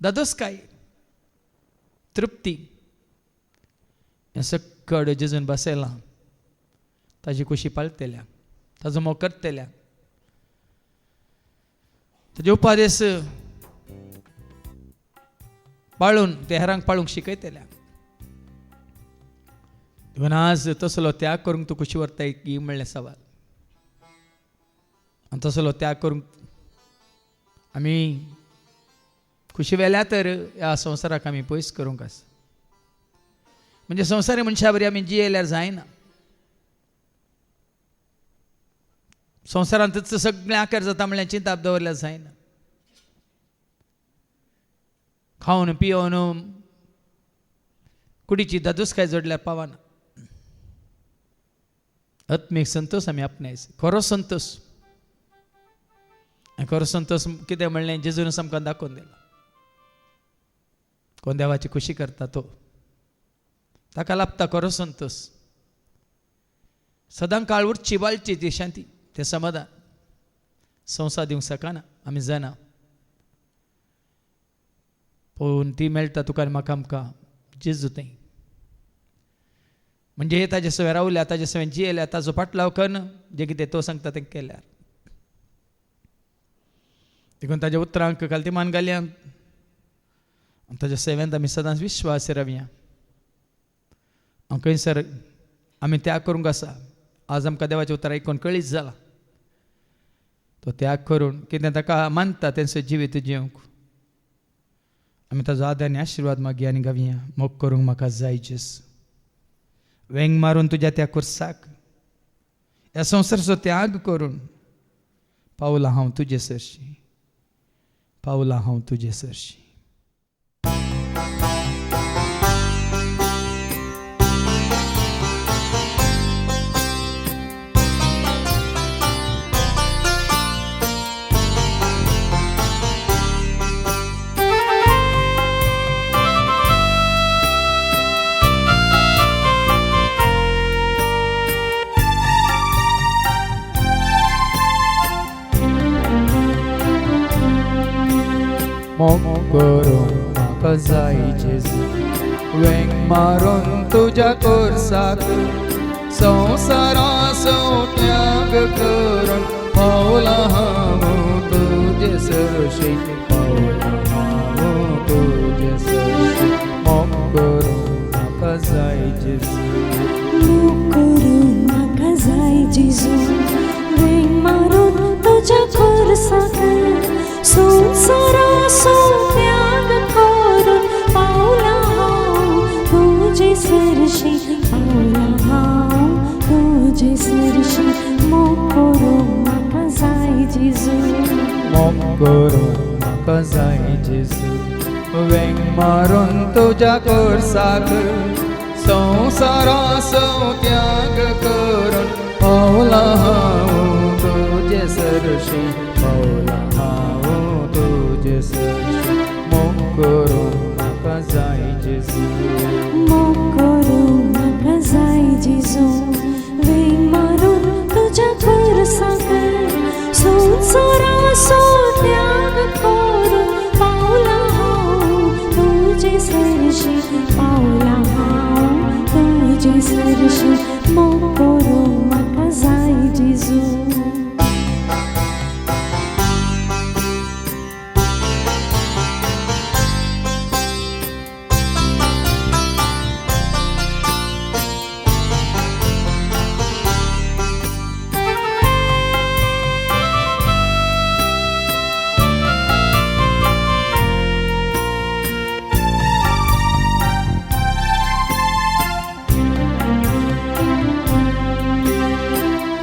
दादोसकाय तृप्ती हें सकड जेजून बसयलां ताजी कुशी पाळटल्या ताजो मोग करतल्या ताजे उपादेश पाळून ते हेरांक पाळूंक शिकयतल्या देखून आज तसलो त्याग करूंक तूं कशी व्हरता ही म्हणलें सवाल आनी तसलो त्याग करूंक आमी खुशी वेल्या तर ह्या संवसाराक आमी पयस करूंक आसा म्हणजे संवसारी मनशा बरी आमी जियेल्यार जायना संवसारांतच सगळें आकार जाता म्हणल्यार चिंताप दवरल्यार जायना खावन पियोन कुडीची दादूस काय जोडल्यार पावाना. आत्मीक संतोष आमी आपणायचो, खरो संतोष. खरो संतोष कितें म्हणलें, जेजून आमकां दाखोवन दिला. कोण देवाची खुशी करता तो, ताका लाभता खरो संतोष. सदां काळ उरची बाळची ती शांती, ते समाधान संवसार दिवंक शकना आमी जाणा. पूण ती मेळटा तुका आनी म्हाका आमकां जेजू थंय. म्हणजे ताजे सवय रावल्या, ताजे सवय जियेल्या, ताजो फाटलाव करन, जे कितें तो सांगता तें केल्यार. देखून ताज्या उतरांक काल ती मान घालया. ताज्या सेवेंत आमी सदांच विश्वास रावया. खंयसर आमी त्याग करूंक आसा. आज आमकां देवाचें उतर आयकून कळीत जाला. तो त्याग करून कितें ताका मानता तेंचो जिवीत जिवंक आमी ताजो आदार आनी आशिर्वाद मागया आनी गावया. मोग करूंक म्हाका जाय जेजू. वेंग मारून तुज्या त्या कुर्साक ह्या संवसाराचो त्याग करून पावला हांव तुजे सरशी, पावला हांव तुजे सरशी. मोग करूंक म्हाका जाय जेजू. वेंग मारून तुज्या कोर्साक संवसाराचो त्याग करून पावला हांव तुजे सरशी, पावला हांव तुजे सरशी. मोग करूंक म्हाका जाय जेजू. मोग करूंक म्हाका जाय जेजू. वेंग मारून तुज्या कोर्साक संवसाराचो त्याग करून पावला हांव तुजे सरशी, पावला हांव तुजे सरशी. मोग करूंक म्हाका जाय जेजू. मोग करूंक म्हाका जाय जेजू. वेंग मारून तुज्या कोर्साक संवसाराचो त्याग करून पावला हांव तुजे सरशी, पावला हांव तुजे सरशी. मोग करूंक म्हाका जाय जेजू. मोग करूंक म्हाका जाय जेजू. वेंग मारून तुज्या कोर्साक संवसाराचो त्याग करून पावला हांव तुजे सरशी, पावला हांव तुजे सरशी. मोग करूंक म्हाका जाय जेजू.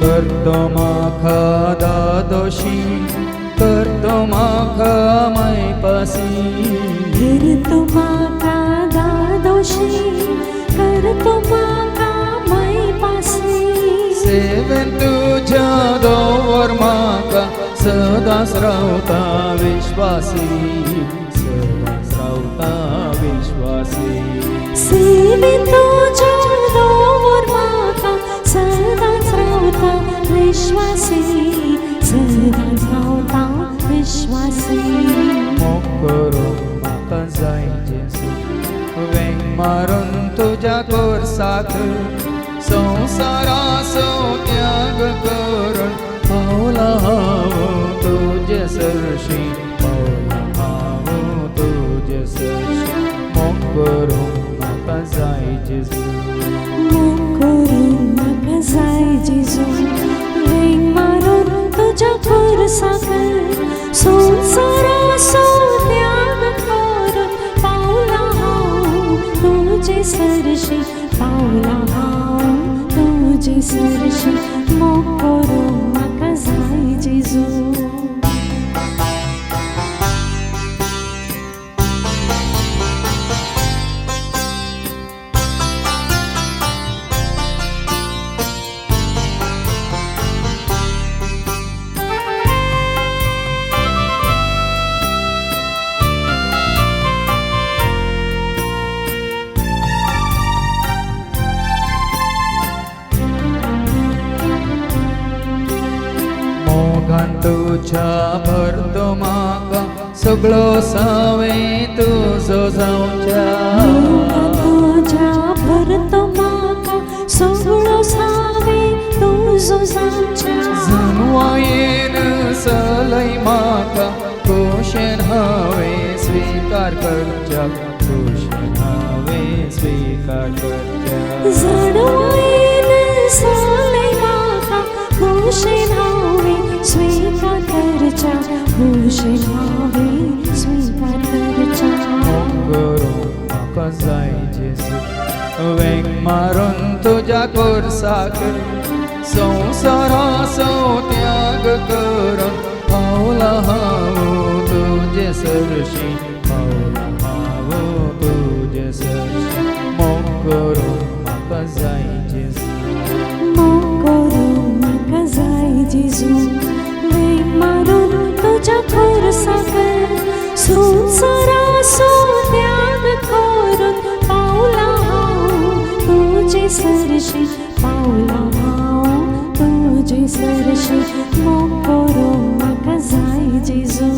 करतो म्हाका दादोशी, करतो म्हाका मायपासी. करतो म्हाका दादोशी, करतो म्हाका मायपासी. सेवेन तुज्या दवर म्हाका सदांच रावता विश्वासी, सदांच रावता विश्वासी. सेवेन तुज्या दवर म्हाका सदांच रावता विश्वासी, सदांच रावता विश्वासी. मोग करूंक म्हाका जाय जेजू. वेंग मारून तुज्या कोर्साक संवसाराचो त्याग करून पावला हांव तुजे सरशी, पावला हांव तुजे सरशी. मोग करूंक म्हाका जाय जेजू. मोग करूंक म्हाका जाय जेजू. वेंग मारून तुज्या कोर्साक संवसाराचो त्याग करून पावला हांव तुजे सरशी, पावला हांव तुजे सरशी. मोग करूंक म्हाका जाय जेजू. तुझ्या भरतो म्हाका सगळो सावे तुझो जावच्या तुझ्या भरतो म्हाका सगळो सावे तुझो जावच्या जन्वायेन सलय म्हाका कुशेन हांवे स्वीकार करच्या कुशेन हांवे स्वीकार करच्या जडवायेन साले म्हाका खुशेन हांवे स्वीकार करच्या खुशेन हांवे स्वीकार करच्या करूं म्हाका जाय जेजू वेंग मारून तुज्या कोर्साक संवसाराचो त्याग करून पावला हांव तुजे सरशी पावला हांव तुजे सरशी मोग करूं म्हाका जाय जेजू मोग करूं म्हाका जाय जेजू वेग मारून तुज्या खोरसाक संवसाराचो त्याग करून पावला हांव तुजे सरशी पावला हांव तुजे सरशी मोग करूं म्हाका जाय जेजू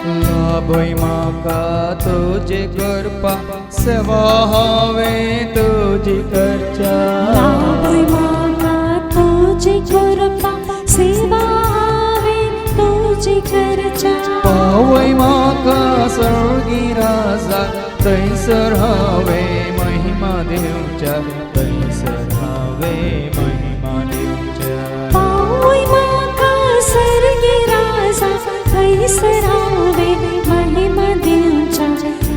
लाभय म्हाका तुजे करपा सेवा हांवें तुजी करच्या लाभय म्हाका तुजी करपा सेवा हांवें तुजी करच्या पावय म्हाका सर्गी राजा थंयसर हांवें महिमा दिवच्या थंयसर हांवें महिमा दिवच्या पावय म्हाका सर्गी राजा थंयसर हांवें महिमा दिवच्या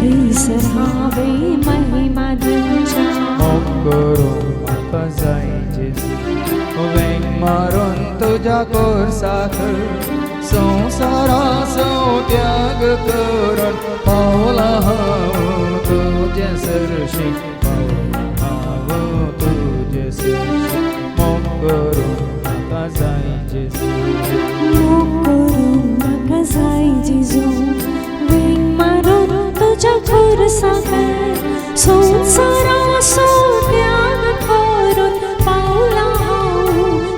थंयसर हांवें महिमा दिवच्या मोग करूं म्हाका जाय जेजू वेंग मारून तुज्या कोर्साक संवसाराचो त्याग करून पावला हांव तुजे सरशी पावला हांव तुजे सरशी मोग करूं म्हाका जाय जेजू मोग करूं म्हाका जाय जेजू वेग मारून तुज्या खोरसाक संवसाराचो त्याग करून पावला हांव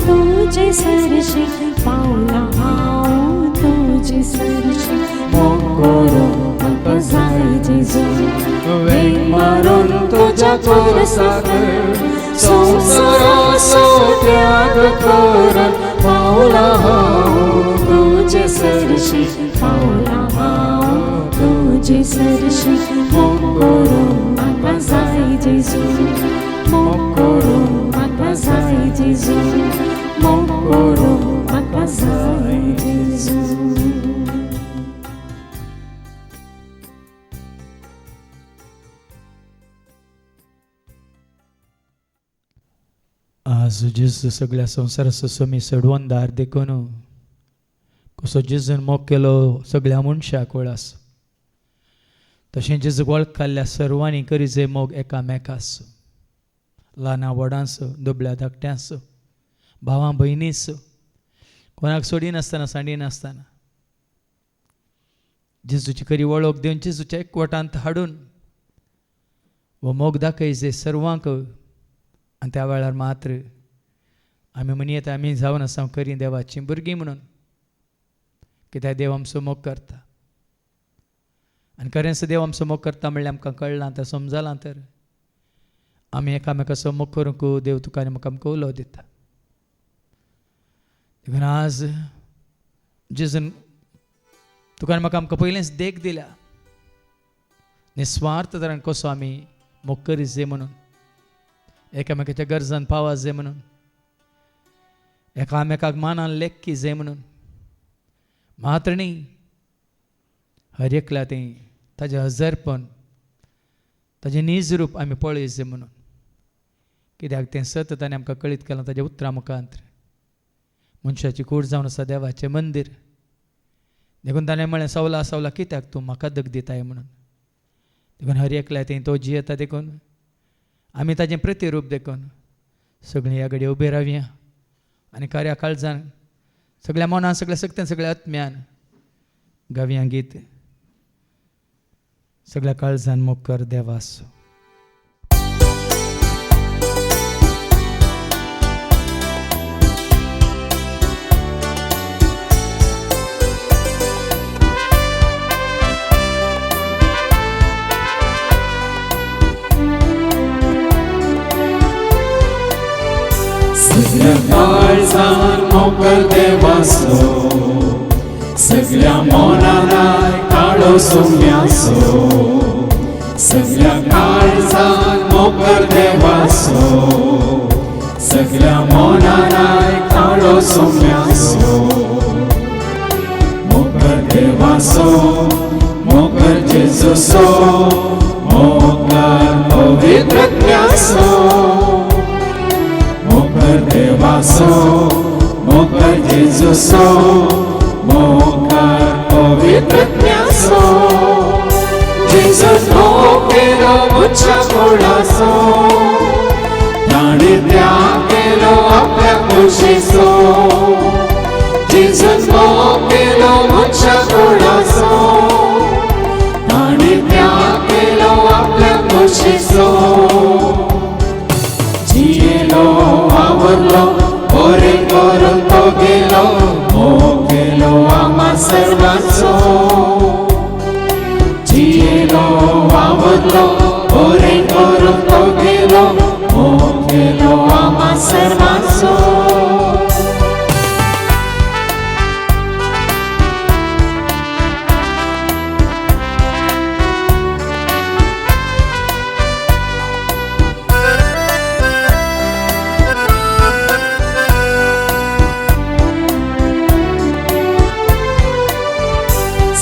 तुजे सरशी पावला हांव तुजे सरशी मोग करूं म्हाका जाय जेजू वेग मारून तुज्या कोर्साक संवसाराचो त्याग करून पावला हांव तुजे सरशी पावला हांव तुजे सरशी मोग करूं म्हाका जाय जेजू मोग करूं म्हाका जाय जेजू मोग करूं म्हाका जाय जेजू आज जेजू सगळ्या संवसाराचो समी सडवून दार देखून कसो जेजून मोग केलो सगळ्या मनशाक वळास तशें जेजू वळखाल्ल्या सर्वांनी करी जे मोग एकामेकास ल्हाना व्हडांस दुबळ्या धाकट्यांस भावां भयणीस कोणाक सोडिनासतना सांडिनासतना जेजूची खरी वळख दिवन जेजूच्या एकवटांत हाडून वो मोग दाखय जे सर्वांक आनी त्या वेळार मात्र आमी म्हणयेता आमी जावन आसा खरी देवाची भुरगीं म्हणून कित्याक देव आमचो मोग करता आनी खरेंच देव आमचो मोग करता म्हणल्यार आमकां कळलां तर समजलां तर आमी एकामेकाचो मोग करूंक देव तुका आनी म्हाका आमकां उलो दिता देखून आज जेजून तुका आनी म्हाका आमकां पयलेंच देख दिल्या निस्वार्थ तरान कसो आमी मोग करीत जे म्हणून एकामेकाच्या गरजान पावत जे म्हणून एकामेकाक मानान लेखी जे म्हणून मात्र न्ही हर एकल्या तें ताजें हजरपण ताजें नीज रूप आमी पळय जे म्हणून कित्याक तें सतत आनी आमकां कळीत केलां ताज्या उतरां मुखांत मनशाची कूड जावन आसा देवाचें मंदीर देखून ताणें म्हळें सवला सवला कित्याक तूं म्हाका दग दिताय म्हणून. देखून हर एकल्या थंय तो जियेता देखून आमी ताजें प्रतिरूप देखून सगळीं ह्या घडये उबे रावया आनी खऱ्या काळजान सगळ्या मनान सगळ्या सक्तीन सगळ्या आत्म्यान गावया गीत सगळ्या काळजान मोग देवास. सगळ्या काळजान मोकर देवासो, सगळ्या मोनानाय काळो सोम्यासो. सगळ्या काळजान मोकर देवासो, सगळ्या मोनानाय काळो सोम्यासो. मोकर देवासो, मोकर जेजूसो, मोकर पवित्रत्यासो. मोकर देवासो, मोकर जेजूसो, मोकर पवित्रत्यासो. जेजूस मोग केलो मुझ्या कुळासो, ताणें त्याग केलो आपल्या कुशीचो. जेजूस मोग केलो मुझ्या कुळासो, ताणें त्याग केलो आपल्या कुशीचो. जियेलो आवरलो बरें करून तो गेलो, मोग केलो आम्हा सर्वांचो. जियेलो आवरलो बरें करून तो गेलो, मोग केलो आम्हा सर्वांचो.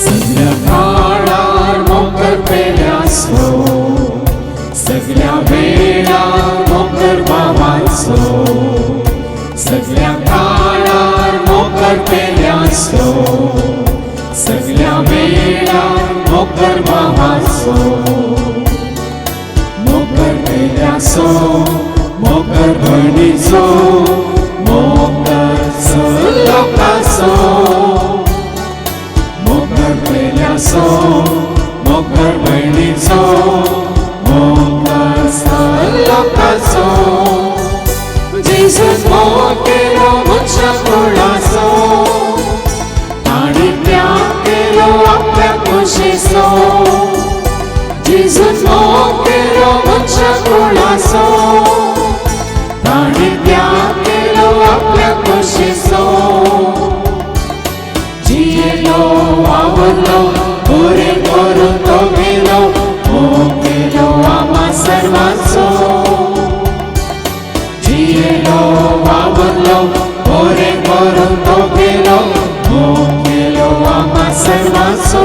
सगळ्या काळार मोकर पेल्यासो, सगळ्या वेळार मोकर बाबाचो. सगळ्या काळार मोकर पेल्यासो, सगळ्या वेळार मोकर बाबाचो. मोकर पेल्यासो, मोकर भणीचो, मोकर लोकाचो. मोकर पेल्यासो, मोकर भयणीचो, मोकर लोकाचो. जेजूस मोग केलो मुझ्या कुळासो, ताणें त्याग केलो आपल्या कुशीचो. जेजूस मोग केलो मुझ्या कुळासो, ताणें त्याग केलो आपल्या कुशीचो. जियेलो आवरलो बरें करून तो गेलो, मोग केलो आम्हा सर्वांचो. जियेलो आवरलो बरें करून तो गेलो, मोग केलो आम्हा सर्वांचो.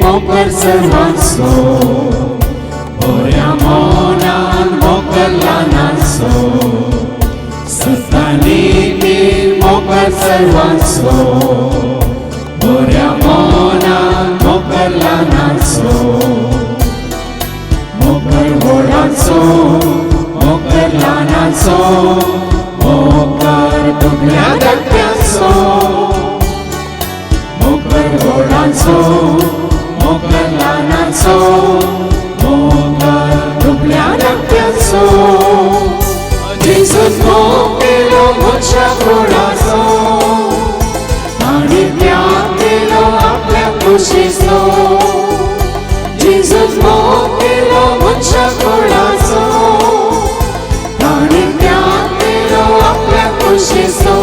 मोकर सर्वांचो, बऱ्या मोनान मोकर ल्हानाचो. सत्तानी मोकर सर्वांचो, बऱ्या मोनान मोकर ल्हानाचो. मोकर व्हडाचो, मोकर ल्हानाचो, मोकर दुबळ्या धाकट्याचो. मोकर व्हडाचो, मोकर ल्हानाचो, मोकर दुबळ्या धाकट्याचो. जेजूस मोग केलो मुझ्या कुळासो, ताणें त्याग केलो आपल्या कुशीचो. जेजूस मोग केलो मुझ्या कुळासो, ताणें त्याग केलो आपल्या कुशीचो.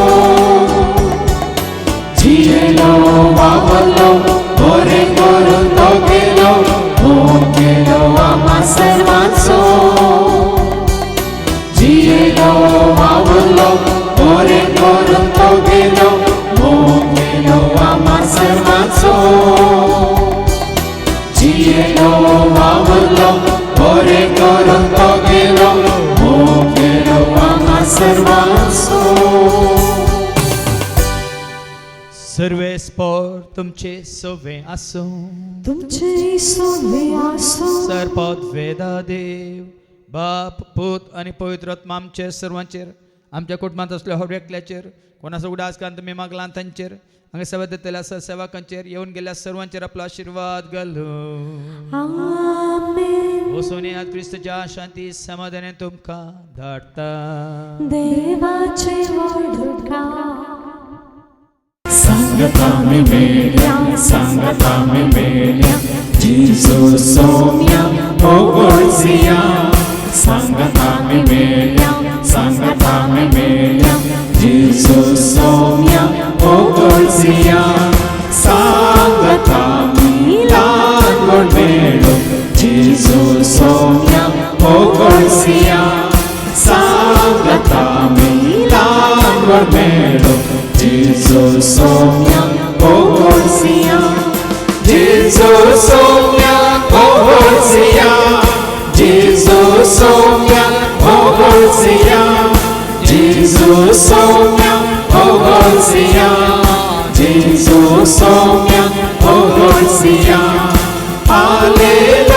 जियेलो वावरलो बरें करून तो गेलो, आयलो वावरलो बरे करून तो गेलो केलो आम्हा सर्वांचो सर्वे स्पोर तुमचे सोवे आसो तुमचे सोवे आसो सरपद वेदा देव बाप पूत आणि पवित्र आत्मा आमचे सर्वांचेर आमच्या कुटुंबात असल्या हर एकल्याचेर कोणाचो उडास कांत मी मागला तांचेर हांगा सेवा दितल्या सेवकांचेर येवन गेल्या सर्वांचेर आपलो आशीर्वाद घालो आमेन वसोनी आज क्रिस्तच्या शांती समाधानान तुमकां धाडटा देवाचे वडका सांगता मी मेल्या जिजू सोम्या ओगोळसिया सांगता मी मेल्या जिजू सोम्या ओगोळसिया सांगता मी लागोड मेळो जिजू सोम्या ओगोळसिया सांगता मी लागोड मेळो जिजू सोम्या ओगोळसिया जिजू सोम्या ओगोळसिया जिजू सोम्या ओगोळसिया जिजू सोम्या ओगोळसिया जिजू सोम्या ओगोळसिया हालेलुया